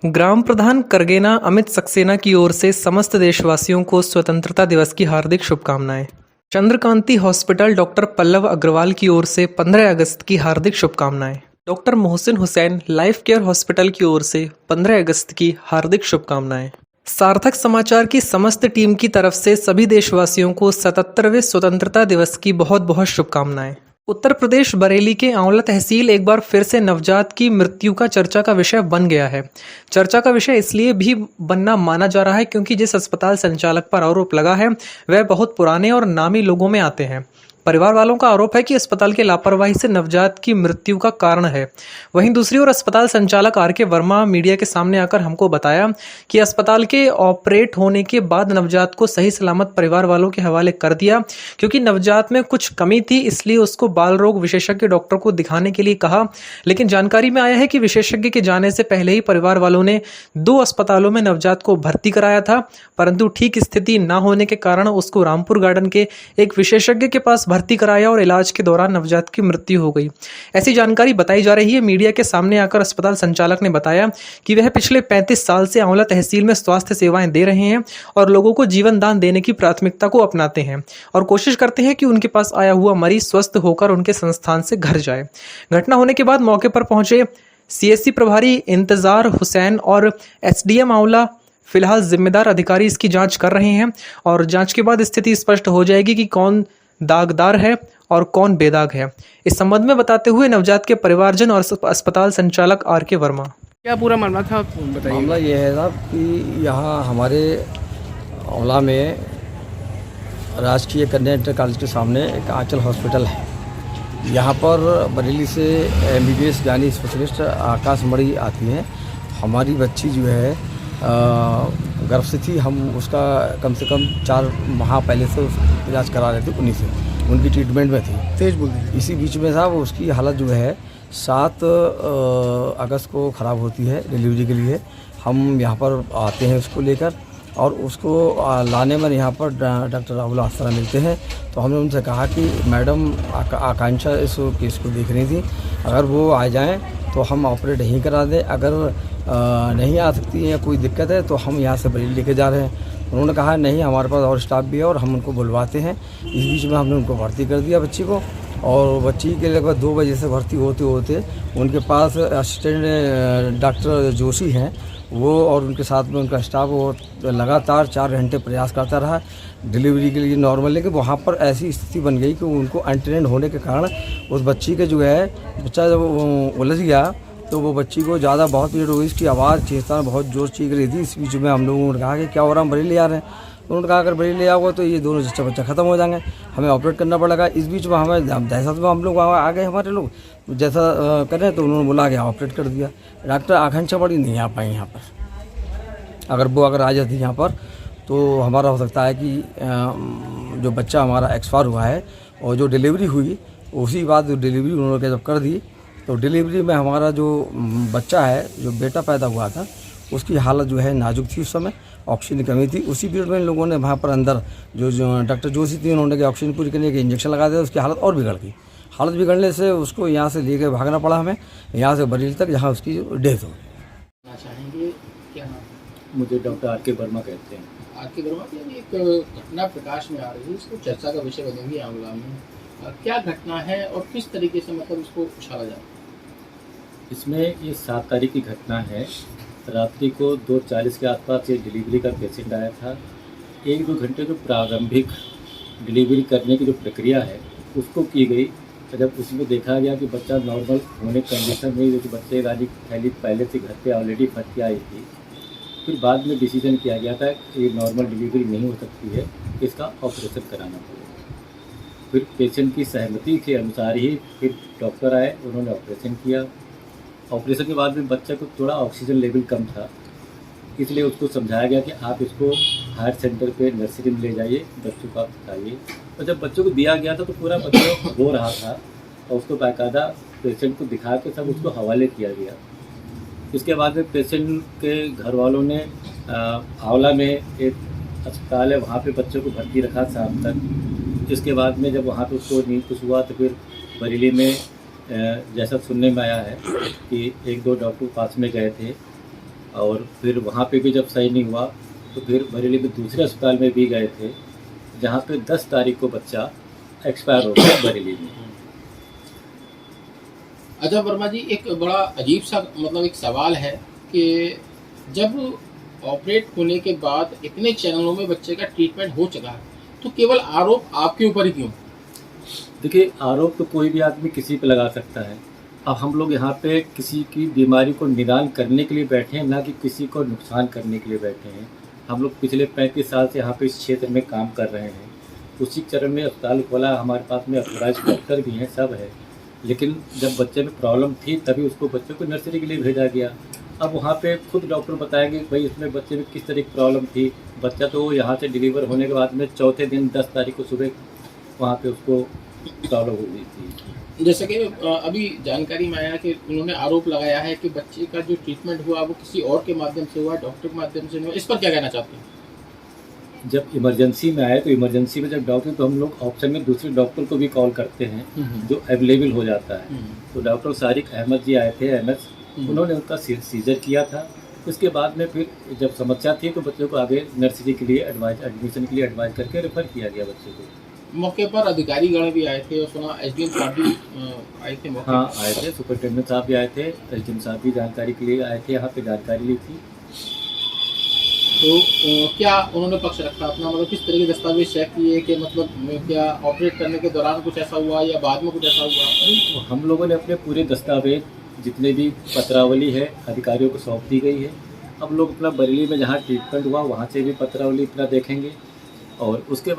ग्राम प्रधान करगेना अमित सक्सेना की ओर से समस्त देशवासियों को स्वतंत्रता दिवस की हार्दिक शुभकामनाएं। चंद्रकांति हॉस्पिटल डॉक्टर पल्लव अग्रवाल की ओर से 15 अगस्त की हार्दिक शुभकामनाएं। Doctor Mohsin Hussain life care hospital की ओर से 15 अगस्त की हार्दिक शुभकामनाएं। सार्थक समाचार की समस्त टीम की तरफ से सभी देशवासियों को 77वें स्वतंत्रता दिवस की बहुत बहुत शुभकामनाएं। उत्तर प्रदेश बरेली के आंवला तहसील एक बार फिर से नवजात की मृत्यु का चर्चा का विषय बन गया है। चर्चा का विषय इसलिए भी बनना माना जा रहा है क्योंकि जिस अस्पताल संचालक पर आरोप लगा है वह बहुत पुराने और नामी लोगों में आते हैं। परिवार वालों का आरोप है कि अस्पताल की लापरवाही से नवजात की मृत्यु का कारण है। वहीं दूसरी ओर अस्पताल संचालक आर.के. वर्मा मीडिया के सामने आकर हमको बताया कि अस्पताल के ऑपरेट होने के बाद नवजात को सही सलामत परिवार वालों के हवाले कर दिया क्योंकि नवजात में कुछ कमी थी, इसलिए उसको बाल रोग विशेषज्ञ डॉक्टर को दिखाने के लिए कहा। लेकिन जानकारी में आया है कि विशेषज्ञ के जाने से पहले ही परिवार वालों ने 2 अस्पतालों में नवजात को भर्ती कराया था, परंतु ठीक स्थिति न होने के कारण उसको रामपुर गार्डन के एक विशेषज्ञ के पास भर्ती कराया और इलाज के दौरान नवजात की मृत्यु हो गई। ऐसी जानकारी बताई जा रही है। मीडिया के सामने आकर अस्पताल संचालक ने बताया कि वह पिछले 35 साल से आंवला तहसील में स्वास्थ्य सेवाएं दे रहे हैं और लोगों को जीवन दान देने की प्राथमिकता को अपनाते हैं और कोशिश करते हैं कि उनके पास आया हुआ मरीज स्वस्थ होकर उनके संस्थान से घर जाए। घटना होने के बाद मौके पर पहुंचे सीएससी प्रभारी इंतजार हुसैन और एसडीएम आंवला फिलहाल जिम्मेदार अधिकारी इसकी जांच कर रहे हैं और जांच के बाद स्थिति स्पष्ट हो जाएगी कि कौन दागदार है और कौन बेदाग है। इस संबंध में बताते हुए नवजात के परिवारजन और अस्पताल संचालक आर.के. वर्मा। क्या पूरा मामला था बताइए। मामला ये है साहब कि यहाँ हमारे आंवला में राजकीय कन्या इंटर कॉलेज के सामने एक आंचल हॉस्पिटल है। यहाँ पर बरेली से MBBS यानी स्पेशलिस्ट आकाश मणि आती हैं। हमारी बच्ची जो है गर्भ से थी, हम उसका कम से कम 4 माह पहले से इलाज करा रहे थे, उन्हीं से उनकी ट्रीटमेंट में थी। तेज बोल दीजिए। इसी बीच में साहब उसकी हालत जो है 7 अगस्त को ख़राब होती है डिलीवरी के लिए। हम यहाँ पर आते हैं उसको लेकर और उसको लाने में यहाँ पर डॉक्टर राहुल आस्था मिलते हैं। तो हमने उनसे कहा कि मैडम आकांक्षा इस केस को देख रही थी, अगर वो आ जाएं तो हम ऑपरेट नहीं करा दें, अगर नहीं आ सकती है कोई दिक्कत है तो हम यहाँ से बरेली लेके जा रहे हैं। उन्होंने कहा नहीं, हमारे पास और स्टाफ भी है और हम उनको बुलवाते हैं। इस बीच में हमने उनको भर्ती कर दिया बच्ची को, और बच्ची के लगभग 2 बजे से भर्ती होते होते उनके पास असिस्टेंट डॉक्टर जोशी हैं वो और उनके साथ में उनका स्टाफ वो लगातार 4 घंटे प्रयास करता रहा डिलीवरी के लिए नॉर्मल। लेकिन वहाँ पर ऐसी स्थिति बन गई कि उनको अनट्रेंड होने के कारण उस बच्ची के जो है बच्चा जब उलझ गया तो वो बच्ची को ज़्यादा बहुत पीरियड हो गई, उसकी आवाज़ चेतना बहुत जोर चीख रही थी। इस बीच में हम लोगों ने कहा कि क्या हो रहा, हम बरेली ले आ रहे हैं। तो उन्होंने कहा अगर बरेली ले आओगे तो ये दोनों बच्चा ख़त्म हो जाएंगे, हमें ऑपरेट करना पड़ेगा। इस बीच में हमें दहशत में हम लोग आ गए, हमारे लोग जैसा करें तो उन्होंने बुला के ऑपरेट कर दिया। डॉक्टर आकांक्षा मणि नहीं आ पाई यहाँ पर। अगर आ जाती यहाँ पर तो हमारा हो सकता है कि जो बच्चा हमारा एक्सपायर हुआ है और जो डिलीवरी हुई उसी बात डिलीवरी उन्होंने जब कर दी तो डिलीवरी में हमारा जो बच्चा है, जो बेटा पैदा हुआ था, उसकी हालत जो है नाजुक थी। उस समय ऑक्सीजन की कमी थी। उसी पीरियड में इन लोगों ने वहाँ पर अंदर जो डॉक्टर जोशी थी उन्होंने कि ऑक्सीजन पूरी करने के इंजेक्शन लगा दिया। उसकी हालत और बिगड़ गई। हालत बिगड़ने से उसको यहाँ से लेकर भागना पड़ा हमें, यहाँ से बरेली तक, जहाँ उसकी डेथ हो गई। चाहेंगे क्या नाम? मुझे डॉक्टर आर.के. वर्मा कहते हैं। आर.के. वर्मा की एक घटना प्रकाश में आ रही है, इसको चर्चा का विषय बनेगी आंवला में। क्या घटना है और किस तरीके से मतलब उसको उछाला जाए? इसमें ये 7 तारीख की घटना है। रात्रि को 2:40 के आसपास ये डिलीवरी का पेशेंट आया था। 1-2 घंटे जो प्रारंभिक डिलीवरी करने की जो प्रक्रिया है उसको की गई। तो जब उसमें देखा गया कि बच्चा नॉर्मल होने कंडीशन में, जो बच्चे वाली थैली पहले से घर पे ऑलरेडी फट के आई थी, फिर बाद में डिसीजन किया गया था कि ये नॉर्मल डिलीवरी नहीं हो सकती है, इसका ऑपरेशन कराना पड़ेगा। फिर पेशेंट की सहमति के अनुसार ही फिर डॉक्टर आए, उन्होंने ऑपरेशन किया। ऑपरेशन के बाद में बच्चा को थोड़ा ऑक्सीजन लेवल कम था, इसलिए उसको समझाया गया कि आप इसको हायर सेंटर पे नर्सरी में ले जाइए, बच्चों को आप दिखाइए। और जब बच्चों को दिया गया था तो पूरा बच्चा रो रहा था और उसको बाकायदा पेशेंट को दिखा के सब उसको हवाले किया गया। इसके बाद में पेशेंट के घर वालों ने आंवला में एक अस्पताल है, वहाँ पे बच्चों को भर्ती रखा शाम तक। इसके बाद में जब वहाँ पे उसको नहीं कुछ हुआ तो फिर बरेली में जैसा सुनने में आया है कि 1-2 डॉक्टर पास में गए थे और फिर वहाँ पे भी जब सही नहीं हुआ तो फिर बरेली में दूसरे अस्पताल में भी गए थे, जहाँ पे 10 तारीख को बच्चा एक्सपायर हो गया बरेली में। अच्छा वर्मा जी, एक बड़ा अजीब सा मतलब एक सवाल है कि जब ऑपरेट होने के बाद इतने चैनलों में बच्चे का ट्रीटमेंट हो चुका है तो केवल आरोप आपके ऊपर ही क्यों? देखिए, आरोप तो कोई भी आदमी किसी पे लगा सकता है। अब हम लोग यहाँ पे किसी की बीमारी को निदान करने के लिए बैठे हैं, ना कि किसी को नुकसान करने के लिए बैठे हैं। हम लोग पिछले 35 साल से यहाँ पे इस क्षेत्र में काम कर रहे हैं। उसी चरण में अस्पताल खोला, हमारे पास में अथोराइज्ड डॉक्टर भी हैं, सब है। लेकिन जब बच्चे में प्रॉब्लम थी तभी उसको बच्चे को नर्सरी के लिए भेजा गया। अब वहाँ पे खुद डॉक्टर बताएंगे भाई इसमें बच्चे में किस तरह की प्रॉब्लम थी। बच्चा तो यहाँ से डिलीवर होने के बाद में चौथे दिन 10 तारीख को सुबह वहाँ पे उसको प्रॉब्लम हो गई थी। जैसे कि अभी जानकारी में आया कि उन्होंने आरोप लगाया है कि बच्चे का जो ट्रीटमेंट हुआ वो किसी और के माध्यम से हुआ, डॉक्टर के माध्यम से हुआ। इस पर क्या कहना चाहते हैं? जब इमरजेंसी में आए तो इमरजेंसी में जब डॉक्टर, तो हम लोग ऑप्शन में दूसरे डॉक्टर को भी कॉल करते हैं जो अवेलेबल हो जाता है। तो डॉक्टर सारिक अहमद जी आए थे, एमएस, उन्होंने उनका सीजर किया था। उसके बाद में फिर जब समस्या थी तो बच्चों को आगे नर्सरी के लिए एडमिशन के लिए एडवाइस करके रेफर किया गया बच्चे को। मौके पर अधिकारीगण भी आए थे और सुना एसडीएम साहब भी आए थे मौके हाँ, आए थे, सुपरिटेंडेंट साहब भी आए थे, एसडीएम साहब भी जानकारी के लिए आए थे, यहाँ पे जानकारी ली थी। तो क्या उन्होंने पक्ष रखा अपना, मतलब किस तरह के दस्तावेज चेक किए कि मतलब क्या ऑपरेट करने के दौरान कुछ ऐसा हुआ या बाद में कुछ ऐसा हुआ? तो हम लोगों ने अपने पूरे दस्तावेज जितने भी पत्रावली है अधिकारियों को सौंप दी गई है। अब लोग अपना बरेली में जहाँ ट्रीटमेंट हुआ वहाँ से भी पत्रावली अपना देखेंगे और उसके